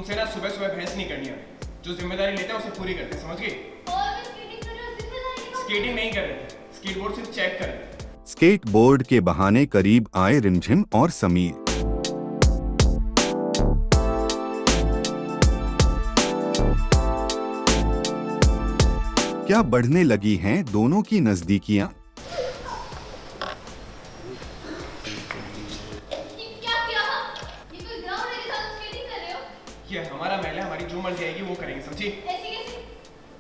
तुमसे ना सुबह सुबह बहस नहीं करनी है। जो जिम्मेदारी लेते हैं उसे पूरी करते हैं, समझ गई? और मैं स्केटिंग कर रही हूँ, जिम्मेदारी की बात। स्केटिंग नहीं कर रहे थे, स्केट बोर्ड सिर्फ चेक कर रहे थे। स्केट बोर्ड के बहाने करीब आए रिमझिम और समीर। क्या बढ़ने लगी हैं दोनों की नजदीकियां? ये क्या किया? ये कोई ग्राउंड है जहाँ तुम स्केटिंग कर रहे हो? ये हमारा महल है, हमारी जो मर्जी आएगी वो करेंगे, समझी? ऐसे कैसे?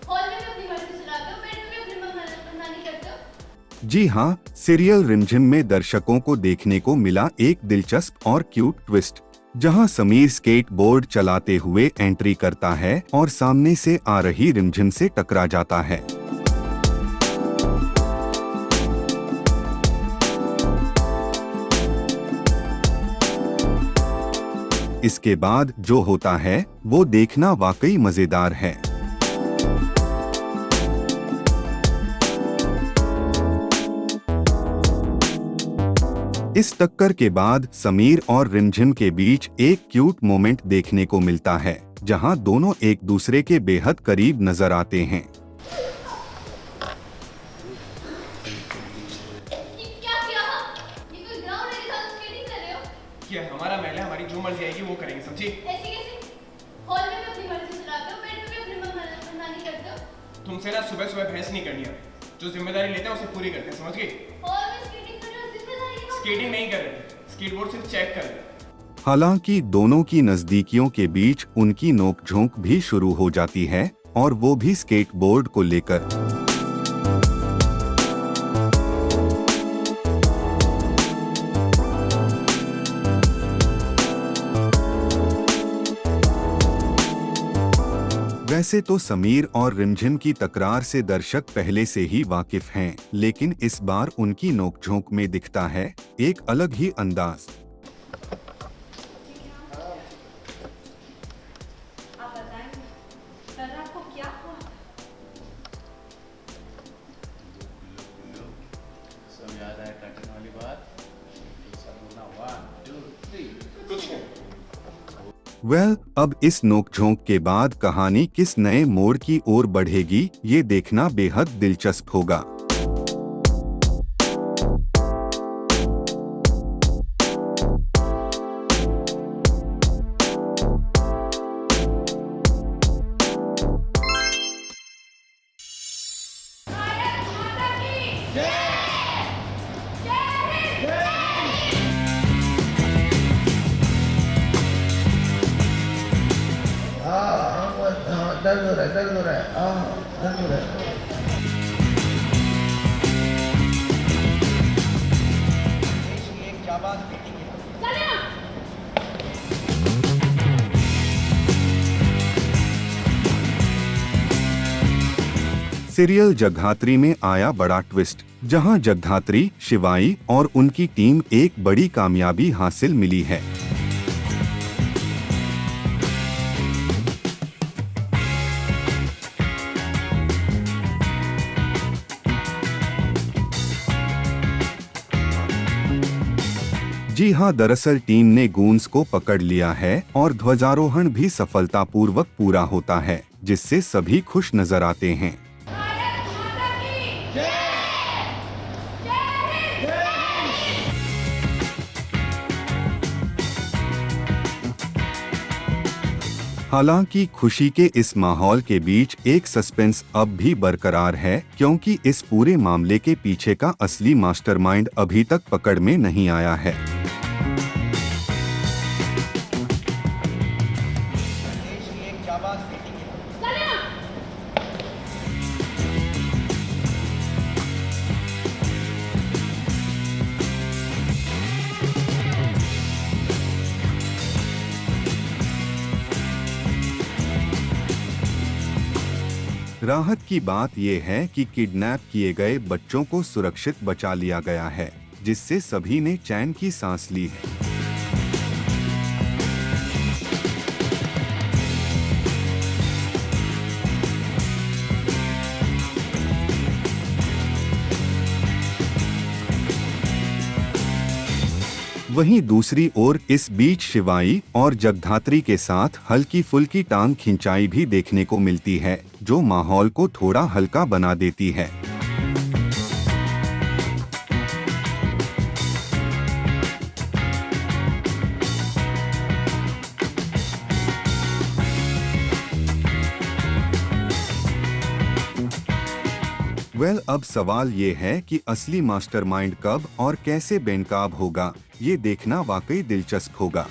हॉल में भी अपनी मर्जी चलाते हो, बेडरूम में अपनी मनमानी करते हो। जी हाँ, सीरियल रिमझिम में दर्शकों को देखने को मिला एक दिलचस्प और क्यूट ट्विस्ट, जहां समीर स्केट बोर्ड चलाते हुए एंट्री करता है और सामने से आ रही रिमझिम से टकरा जाता है। इसके बाद जो होता है वो देखना वाकई मजेदार है। इस टक्कर के बाद समीर और रिमझिम के बीच एक क्यूट मोमेंट देखने को मिलता है, जहां दोनों एक दूसरे के बेहद करीब नजर आते हैं। ये क्या किया? ये कोई ग्राउंड है जहाँ तुम स्केटिंग कर रहे हो? ये हमारा महल है, हमारी जो मर्जी आएगी वो करेंगे, समझी? ऐसे कैसे? हॉल में भी अपनी मर्जी चलाते हो, बेडरूम में अपनी मनमानी करते हो। तुमसे ना सुबह सुबह बहस नहीं करनी है। जो जिम्मेदारी लेते हैं उसे पूरी करते हैं, समझ गई? और मैं स्केटिंग कर रही हूँ, जिम्मेदारी की बात। स्केटिंग नहीं कर रहे थे, स्केट बोर्ड सिर्फ चेक कर रहे थे। हालांकि दोनों की नजदीकियों के बीच उनकी नोकझोंक भी शुरू हो जाती है, और वो भी स्केट बोर्ड को लेकर। वैसे तो समीर और रिमझिम की तकरार से दर्शक पहले से ही वाकिफ हैं, लेकिन इस बार उनकी नोकझोंक में दिखता है एक अलग ही अंदाज। आप बताएंगे, कल रात को क्या हुआ? सब याद आया कर्टन वाली बात। सब बोलना 1 2 3। कुछ नहीं। अब इस नोकझोंक के बाद कहानी किस नए मोड़ की ओर बढ़ेगी, ये देखना बेहद दिलचस्प होगा। दर्द हो रहा है, दर्द हो रहा है, दर्द हो रहा है। क्या बात मीटिंग है? चले ना। सीरियल जगधात्री में आया बड़ा ट्विस्ट, जहां जगधात्री, शिवाई और उनकी टीम एक बड़ी कामयाबी हासिल मिली है। जी हां, दरअसल टीम ने गूंज को पकड़ लिया है और ध्वजारोहण भी सफलतापूर्वक पूरा होता है, जिससे सभी खुश नजर आते हैं। हालांकि खुशी के इस माहौल के बीच एक सस्पेंस अब भी बरकरार है, क्योंकि इस पूरे मामले के पीछे का असली मास्टरमाइंड अभी तक पकड़ में नहीं आया है। क्या बात मीटिंग है? चले ना। राहत की बात यह है कि किडनैप किए गए बच्चों को सुरक्षित बचा लिया गया है, जिससे सभी ने चैन की सांस ली है। वहीं दूसरी ओर इस बीच शिवाई और जगधात्री के साथ हल्की फुल्की टांग खिंचाई भी देखने को मिलती है, जो माहौल को थोड़ा हल्का बना देती है। अब सवाल ये है कि असली मास्टरमाइंड कब और कैसे बेनकाब होगा, ये देखना वाकई दिलचस्प होगा।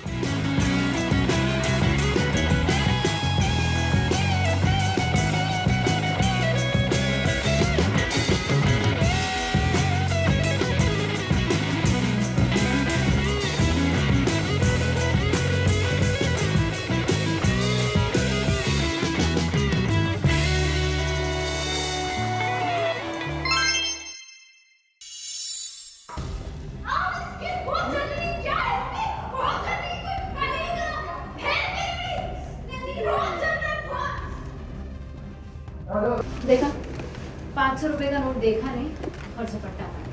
देखा, 500 रुपए का नोट देखा नहीं और झपट्टा मारा।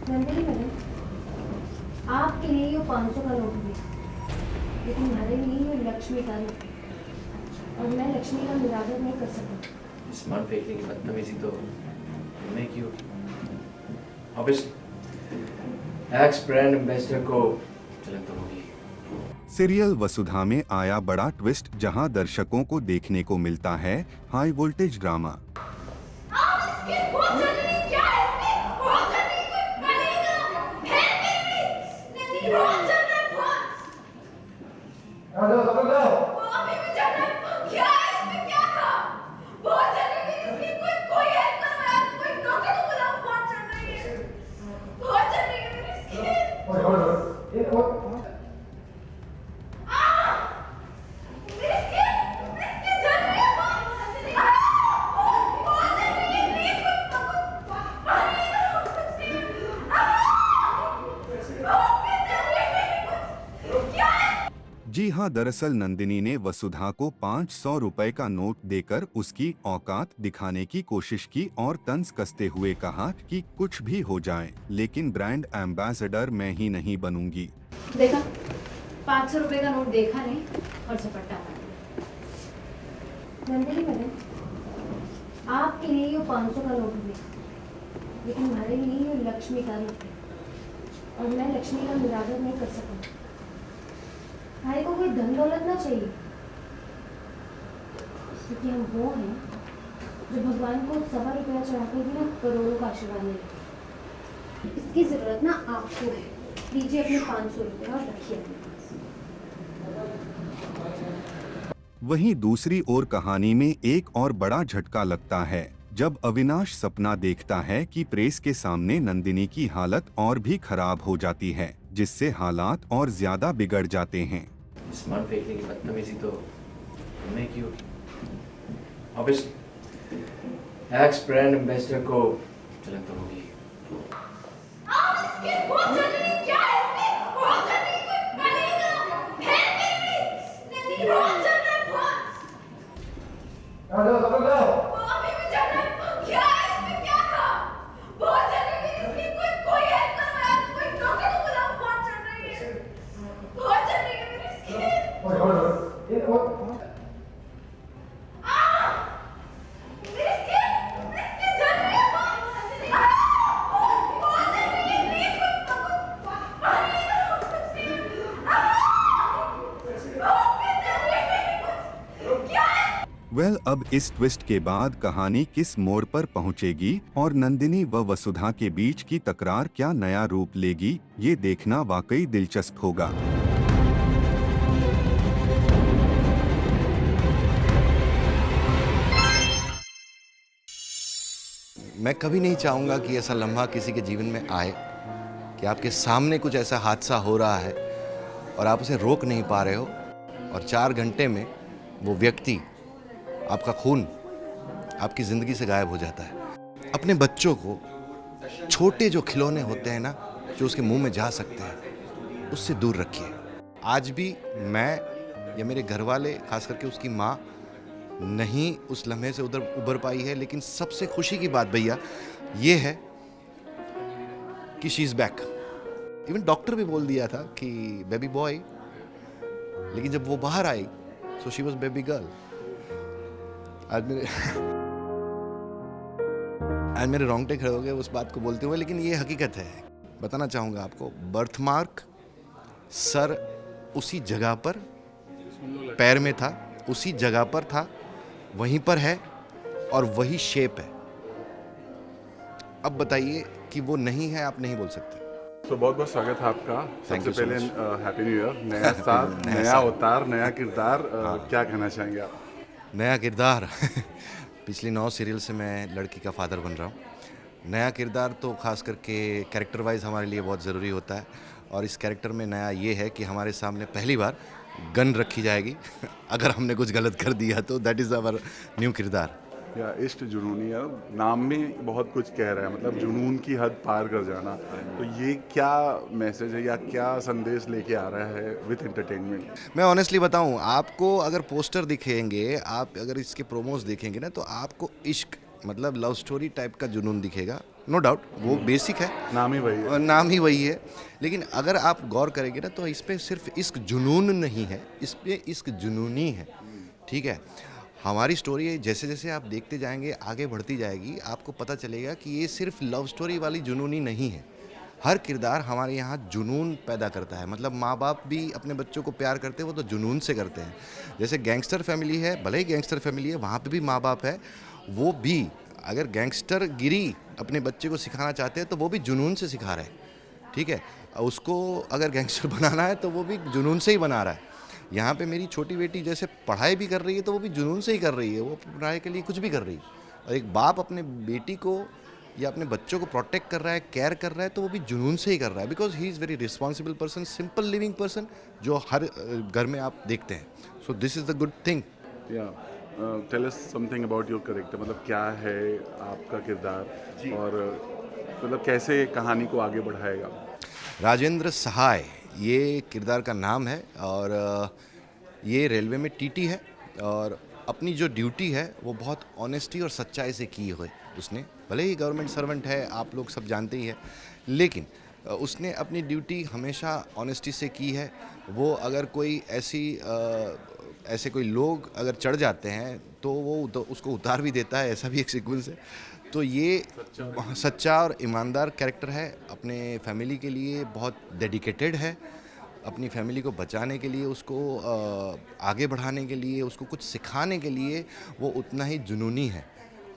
नंदिनी मैडम, आपके लिए ये 500 का नोट है, लेकिन हमारे लिए ये लक्ष्मी का नोट है, और मैं लक्ष्मी का निरादर नहीं कर सकती। स्मार्ट फेंकने की बदतमीजी तो मैं क्यों? ऑब्वियसली एक्स ब्रांड एम्बेसडर को जलन तो होगी। सीरियल वसुधा में आया बड़ा ट्विस्ट, जहां दर्शकों को देखने को मिलता है हाई वोल्टेज ड्रामा। जी हाँ, दरअसल नंदिनी ने वसुधा को 500 रुपए का नोट देकर उसकी औकात दिखाने की कोशिश की और तंज कसते हुए कहा कि कुछ भी हो जाए, लेकिन ब्रांड एम्बेसडर मैं ही नहीं बनूंगी। देखा, 500 रुपए का नोट देखा नहीं और झपट्टा मारा। नंदिनी मैडम, आपके लिए ये 500 का नोट है, लेकिन हमारे लिए ये लक्ष्मी का नोट है, और मैं लक्ष्मी का निरादर नहीं कर सकती। भाई को कोई धन दौलत ना चाहिए, क्योंकि हम वो हैं जो भगवान को 1.25 रुपया चढ़ाकर भी ना करोड़ों का आशीर्वाद ले। इसकी जरूरत ना आपको है। लीजिए अपने 500 रुपये और रखिए अपने पास। वहीं दूसरी ओर कहानी में एक और बड़ा झटका लगता है, जब अविनाश सपना देखता है कि प्रेस के सामने नंदिनी की हालत और भी खराब हो जाती है, जिससे हालात और ज्यादा बिगड़ जाते हैं। स्मार्ट फेंकने की बदतमीजी तो मैं क्यों? ऑब्वियसली एक्स ब्रांड एम्बेसडर को जलन तो होगी। अब इस ट्विस्ट के बाद कहानी किस मोड़ पर पहुंचेगी और नंदिनी व वसुधा के बीच की तकरार क्या नया रूप लेगी, ये देखना वाकई दिलचस्प होगा। मैं कभी नहीं चाहूँगा कि ऐसा लम्हा किसी के जीवन में आए कि आपके सामने कुछ ऐसा हादसा हो रहा है और आप उसे रोक नहीं पा रहे हो और 4 घंटे में वो व्यक्ति, आपका खून आपकी ज़िंदगी से गायब हो जाता है। अपने बच्चों को छोटे जो खिलौने होते हैं ना, जो उसके मुंह में जा सकते हैं, उससे दूर रखिए। आज भी मैं या मेरे घर वाले, खास करके उसकी माँ, नहीं उस लम्हे से उधर उभर पाई है, लेकिन सबसे खुशी की बात भैया ये है कि she is back. Even doctor भी बोल दिया था कि बेबी बॉय, लेकिन जब वो बाहर आई so she was baby girl. आज मेरे रोंगटे खड़े हो गए उस बात को बोलते हुए, लेकिन ये हकीकत है। बताना चाहूँगा आपको, बर्थ मार्क सर उसी जगह पर पैर में था, उसी जगह पर था, वहीं पर है और वही शेप है। अब बताइए कि वो नहीं है, आप नहीं बोल सकते। तो बहुत बहुत स्वागत है आपका। Thank सबसे you so पहले much. Happy new year. नया साल, नया नया साल। अवतार, नया किरदार, क्या कहना चाहेंगे आप? नया किरदार पिछली 9 सीरियल से मैं लड़की का फादर बन रहा हूँ। नया किरदार तो खास करके कैरेक्टर वाइज हमारे लिए बहुत ज़रूरी होता है, और इस कैरेक्टर में नया ये है कि हमारे सामने पहली बार गन रखी जाएगी अगर हमने कुछ गलत कर दिया तो। दैट इज़ आवर न्यू किरदार। या इश्क जुनूनी है, नाम में बहुत कुछ कह रहा है, मतलब जुनून की हद पार कर जाना। तो ये क्या मैसेज है या क्या संदेश लेके आ रहा है विद एंटरटेनमेंट? मैं ऑनेस्टली बताऊं, आपको अगर पोस्टर दिखेंगे, आप अगर इसके प्रोमोज देखेंगे ना, तो आपको इश्क मतलब लव स्टोरी टाइप का जुनून दिखेगा। नो डाउट वो बेसिक है, नाम ही वही है। और नाम ही वही है। लेकिन अगर आप गौर करेंगे ना, तो इस पे सिर्फ इश्क जुनून नहीं है, इस पे इश्क जुनूनी है। ठीक है, हमारी स्टोरी जैसे जैसे आप देखते जाएंगे, आगे बढ़ती जाएगी, आपको पता चलेगा कि ये सिर्फ लव स्टोरी वाली जुनूनी नहीं है। हर किरदार हमारे यहाँ जुनून पैदा करता है। मतलब माँ बाप भी अपने बच्चों को प्यार करते हैं, वो तो जुनून से करते हैं। जैसे गैंगस्टर फैमिली है, भले ही गैंगस्टर फैमिली है, वहाँ पे भी माँ बाप है, वो भी अगर गैंगस्टर गिरी अपने बच्चे को सिखाना चाहते हैं तो वो भी जुनून से सिखा रहे हैं। ठीक है, उसको अगर गैंगस्टर बनाना है तो वो भी जुनून से ही बना रहा है। यहाँ पे मेरी छोटी बेटी जैसे पढ़ाई भी कर रही है तो वो भी जुनून से ही कर रही है, वो पढ़ाई के लिए कुछ भी कर रही है। और एक बाप अपने बेटी को या अपने बच्चों को प्रोटेक्ट कर रहा है, केयर कर रहा है, तो वो भी जुनून से ही कर रहा है, because he is very responsible person, simple living person, जो हर घर में आप देखते हैं। So this is the good thing. Yeah tell us something about your character, मतलब क्या है आपका किरदार और मतलब कैसे कहानी को आगे बढ़ाएगा? राजेंद्र सहाय ये किरदार का नाम है, और ये रेलवे में टीटी है, और अपनी जो ड्यूटी है वो बहुत ऑनेस्टी और सच्चाई से की हुई उसने। भले ही गवर्नमेंट सर्वेंट है, आप लोग सब जानते ही है, लेकिन उसने अपनी ड्यूटी हमेशा ऑनेस्टी से की है। वो अगर कोई ऐसे कोई लोग अगर चढ़ जाते हैं तो वो उसको उतार भी देता है, ऐसा भी एक सीक्वेंस है। तो ये सच्चा और ईमानदार कैरेक्टर है, अपने फैमिली के लिए बहुत डेडिकेटेड है, अपनी फैमिली को बचाने के लिए, उसको आगे बढ़ाने के लिए, उसको कुछ सिखाने के लिए वो उतना ही जुनूनी है,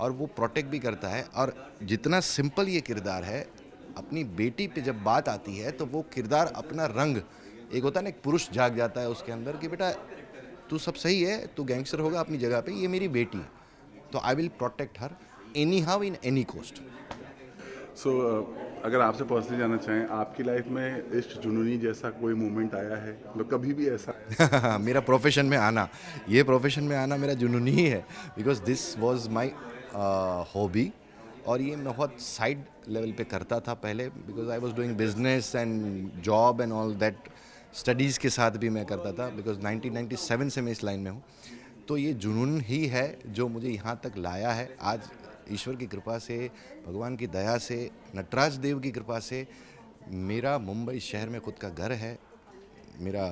और वो प्रोटेक्ट भी करता है। और जितना सिंपल ये किरदार है, अपनी बेटी पे जब बात आती है तो वो किरदार अपना रंग, एक होता है ना, एक पुरुष जाग जाता है उसके अंदर कि बेटा तू सब सही है, तू गैंगस्टर होगा अपनी जगह पे, ये मेरी बेटी है, तो I will protect her anyhow in any cost. So अगर आपसे पर्सनली जानना चाहें, आपकी लाइफ में इश्क जुनूनी जैसा कोई मोमेंट आया है, मतलब कभी भी ऐसा? मेरा प्रोफेशन में आना, ये प्रोफेशन में आना मेरा जुनूनी ही है, because this was my hobby, और ये मैं बहुत साइड लेवल पे करता था पहले, because I was doing business and job and all that. Studies के साथ भी मैं करता था, बिकॉज 1997 से मैं इस लाइन में हूँ। तो ये जुनून ही है जो मुझे यहाँ तक लाया है। आज ईश्वर की कृपा से, भगवान की दया से, नटराज देव की कृपा से मेरा मुंबई शहर में खुद का घर है, मेरा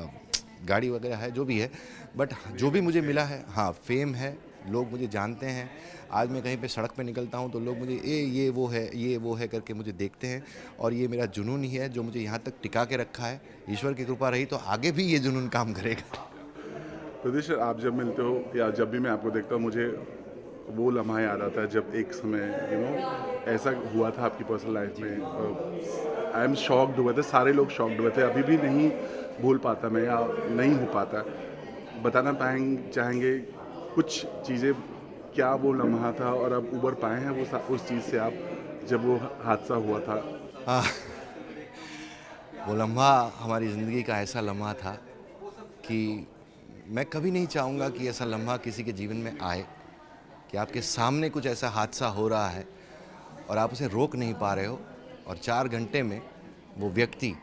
गाड़ी वगैरह है, जो भी है, बट जो भी मुझे मिला है, हाँ, फेम है, लोग मुझे जानते हैं। आज मैं कहीं पे सड़क पे निकलता हूँ तो लोग मुझे ये वो है करके मुझे देखते हैं, और ये मेरा जुनून ही है जो मुझे यहाँ तक टिका के रखा है। ईश्वर की कृपा रही तो आगे भी ये जुनून काम करेगा। प्रदीप सर, आप जब मिलते हो या जब भी मैं आपको देखता हूँ, मुझे वो लम्हा याद आता है जब एक समय ऐसा हुआ था आपकी पर्सनल लाइफ में। आई एम शॉक्ड हुए थे, सारे लोग शॉक्ड हुए थे, अभी भी नहीं भूल पाता मैं, या नहीं हो पाता। बताना चाहेंगे कुछ चीज़ें, क्या वो लम्हा था और अब उबर पाए हैं वो उस चीज़ से आप, जब वो हादसा हुआ था? वो लम्हा हमारी ज़िंदगी का ऐसा लम्हा था कि मैं कभी नहीं चाहूँगा कि ऐसा लम्हा किसी के जीवन में आए, कि आपके सामने कुछ ऐसा हादसा हो रहा है और आप उसे रोक नहीं पा रहे हो, और 4 घंटे में वो व्यक्ति,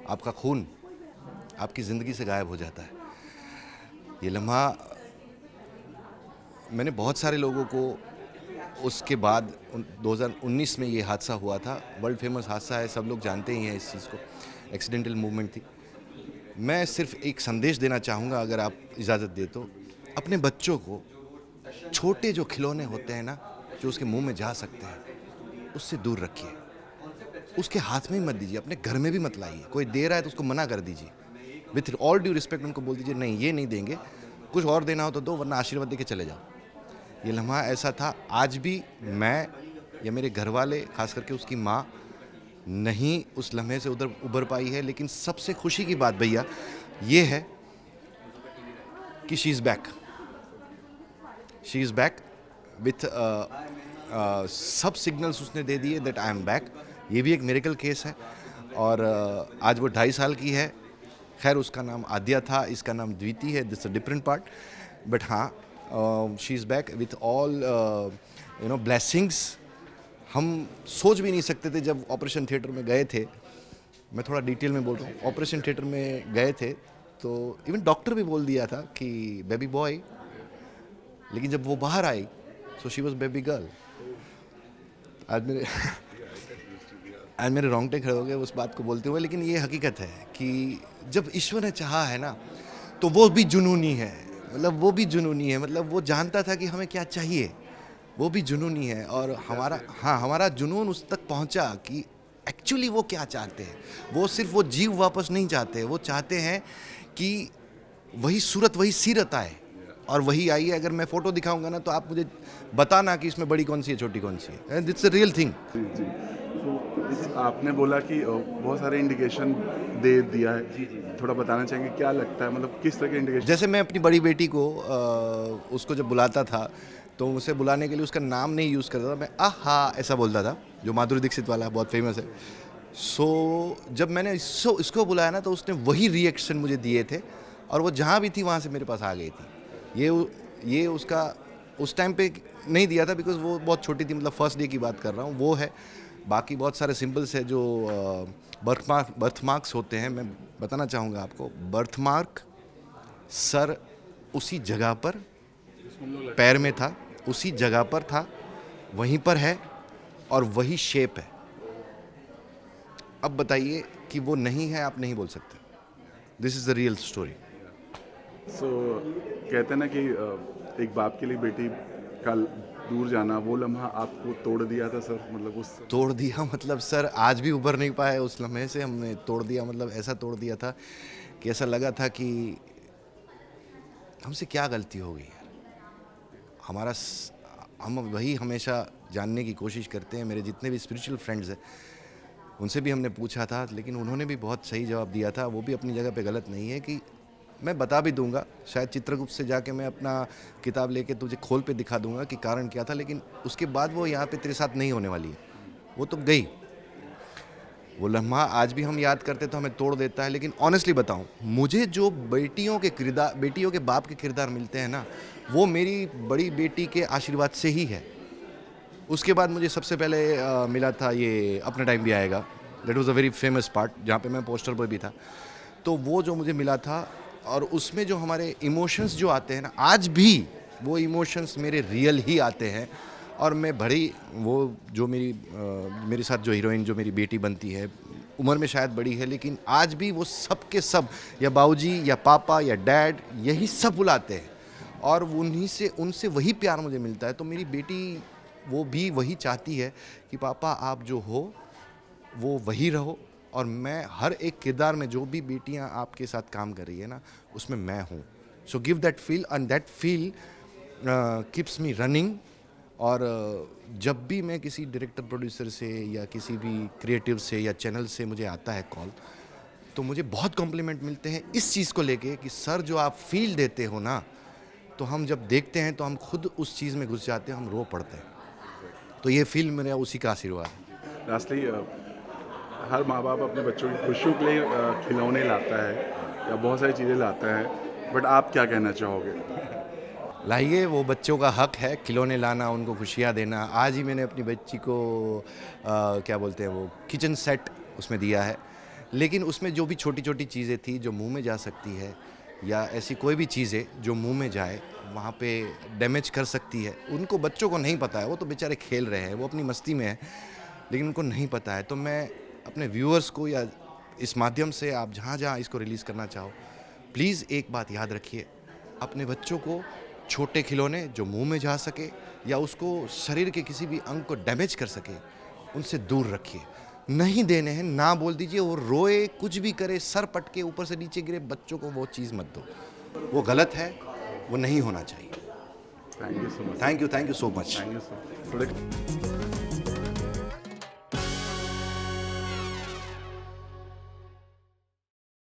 आपका खून आपकी ज़िंदगी से गायब हो जाता है। ये लम्हा मैंने बहुत सारे लोगों को उसके बाद 2019 में ये हादसा हुआ था। वर्ल्ड फेमस हादसा है, सब लोग जानते ही हैं इस चीज़ को, एक्सीडेंटल मूवमेंट थी। मैं सिर्फ एक संदेश देना चाहूँगा, अगर आप इजाज़त दे तो, अपने बच्चों को छोटे जो खिलौने होते हैं ना, जो उसके मुंह में जा सकते हैं, उससे दूर रखिए। उसके हाथ में ही मत दीजिए, अपने घर में भी मत लाइए। कोई दे रहा है तो उसको मना कर दीजिए, विथ ऑल ड्यू रिस्पेक्ट उनको बोल दीजिए नहीं ये नहीं देंगे, कुछ और देना हो तो दो, वरना आशीर्वाद दे के चले जाओ। ये लम्हा ऐसा था, आज भी मैं या मेरे घर वाले, खास करके उसकी माँ, नहीं उस लम्हे से उधर उभर पाई है। लेकिन सबसे खुशी की बात भैया ये है कि शी इज़ बैक विथ सब सिग्नल्स उसने दे दिए दैट आई एम बैक। ये भी एक मिरेकल केस है। और आज वो 2.5 साल की है। खैर उसका नाम आद्या था, इसका नाम द्विति है, this a different part, but हाँ she is back with all blessings. हम सोच भी नहीं सकते थे जब ऑपरेशन थिएटर में गए थे, मैं थोड़ा डिटेल में बोल रहा हूँ, ऑपरेशन थिएटर में गए थे तो इवन डॉक्टर भी बोल दिया था कि बेबी बॉय, लेकिन जब वो बाहर आई so she was baby girl. आज मेरे रोंगटे खड़े हो गए उस बात को बोलते हुए, लेकिन ये हकीकत है कि जब ईश्वर ने चाहा है ना तो वो भी जुनूनी है, मतलब वो जानता था कि हमें क्या चाहिए, वो भी जुनूनी है। और हमारा जुनून उस तक पहुंचा कि एक्चुअली वो क्या चाहते हैं। वो सिर्फ वो जीव वापस नहीं चाहते, वो चाहते हैं कि वही सूरत वही सीरत आए, और वही आई है। अगर मैं फ़ोटो दिखाऊंगा ना तो आप मुझे बताना कि इसमें बड़ी कौन सी है, छोटी कौन सी है। It's a real thing. जी तो आपने बोला कि बहुत सारे इंडिकेशन दे दिया है, थोड़ा बताना चाहेंगे क्या लगता है, मतलब किस तरह के इंडिकेशन? जैसे मैं अपनी बड़ी बेटी को उसको जब बुलाता था तो उसे बुलाने के लिए उसका नाम नहीं यूज़ करता था, मैं आहा ऐसा बोलता था, जो माधुरी दीक्षित वाला बहुत फेमस है। सो जब मैंने इसको बुलाया ना तो उसने वही रिएक्शन मुझे दिए थे, और वो जहाँ भी थी वहाँ से मेरे पास आ गई थी। ये उसका उस टाइम पे नहीं दिया था बिकॉज वो बहुत छोटी थी, मतलब फर्स्ट डे की बात कर रहा हूँ, वो है। बाकी बहुत सारे सिंबल्स है जो बर्थ मार्क्स होते हैं। मैं बताना चाहूँगा आपको, बर्थ मार्क सर उसी जगह पर पैर में था, उसी जगह पर था, वहीं पर है और वही शेप है। अब बताइए कि वो नहीं है, आप नहीं बोल सकते। This is the real story. So कहते हैं ना कि एक बाप के लिए बेटी का दूर जाना, वो लम्हा आपको तोड़ दिया था सर, मतलब उस तोड़ दिया मतलब सर आज भी उभर नहीं पाए उस लम्हे से। हमने तोड़ दिया मतलब ऐसा तोड़ दिया था कि ऐसा लगा था कि हमसे क्या गलती हो गई यार। हम वही हमेशा जानने की कोशिश करते हैं। मेरे जितने भी स्पिरिचुअल फ्रेंड्स हैं उनसे भी हमने पूछा था, लेकिन उन्होंने भी बहुत सही जवाब दिया था। वो भी अपनी जगह पे गलत नहीं है, कि मैं बता भी दूंगा, शायद चित्रगुप्त से जाके मैं अपना किताब लेके तुझे खोल पे दिखा दूंगा कि कारण क्या था, लेकिन उसके बाद वो यहाँ पे तेरे साथ नहीं होने वाली है। वो तो गई। वो लम्हा आज भी हम याद करते तो हमें तोड़ देता है। लेकिन ऑनेस्टली बताऊं, मुझे जो बेटियों के बाप के किरदार मिलते हैं ना, वो मेरी बड़ी बेटी के आशीर्वाद से ही है। उसके बाद मुझे सबसे पहले मिला था ये अपना टाइम भी आएगा, that was a very famous part, जहाँ पे मैं पोस्टर पर भी था। तो वो जो मुझे मिला था, और उसमें जो हमारे इमोशंस जो आते हैं ना, आज भी वो इमोशंस मेरे रियल ही आते हैं। और मैं बड़ी वो जो मेरे साथ जो हीरोइन जो मेरी बेटी बनती है, उम्र में शायद बड़ी है, लेकिन आज भी वो सब के सब या बाबूजी या पापा या डैड यही सब बुलाते हैं, और उनसे वही प्यार मुझे मिलता है। तो मेरी बेटी वो भी वही चाहती है कि पापा आप जो हो वो वही रहो, और मैं हर एक किरदार में जो भी बेटियां आपके साथ काम कर रही है ना, उसमें मैं हूँ। So give that feel, and that feel keeps me running. और जब भी मैं किसी डायरेक्टर प्रोड्यूसर से या किसी भी क्रिएटिव से या चैनल से मुझे आता है कॉल, तो मुझे बहुत कॉम्प्लीमेंट मिलते हैं इस चीज़ को लेके कि सर जो आप फील देते हो ना, तो हम जब देखते हैं तो हम खुद उस चीज़ में घुस जाते हैं, हम रो पड़ते हैं। तो ये फील मेरा उसी का आशीर्वाद है। लास्टली, हर माँ बाप अपने बच्चों की खुशियों के लिए खिलौने लाता है या बहुत सारी चीज़ें लाता है, बट आप क्या कहना चाहोगे? लाइए, वो बच्चों का हक है खिलौने लाना, उनको खुशियाँ देना। आज ही मैंने अपनी बच्ची को क्या बोलते हैं वो किचन सेट उसमें दिया है, लेकिन उसमें जो भी छोटी छोटी चीज़ें थी जो मुंह में जा सकती है, या ऐसी कोई भी चीज़ें जो मुंह में जाए, वहाँ पे डैमेज कर सकती है। उनको बच्चों को नहीं पता है, वो तो बेचारे खेल रहे हैं, वो अपनी मस्ती में है, लेकिन उनको नहीं पता है। तो मैं अपने व्यूअर्स को या इस माध्यम से आप जहाँ जहाँ इसको रिलीज़ करना चाहो, प्लीज़ एक बात याद रखिए, अपने बच्चों को छोटे खिलौने जो मुंह में जा सके या उसको शरीर के किसी भी अंग को डैमेज कर सके, उनसे दूर रखिए। नहीं देने हैं, ना बोल दीजिए। वो रोए, कुछ भी करे, सर पटके ऊपर से नीचे गिरे, बच्चों को वो चीज़ मत दो। वो गलत है, वो नहीं होना चाहिए। Thank you so much. Thank you so much. Thank you so much.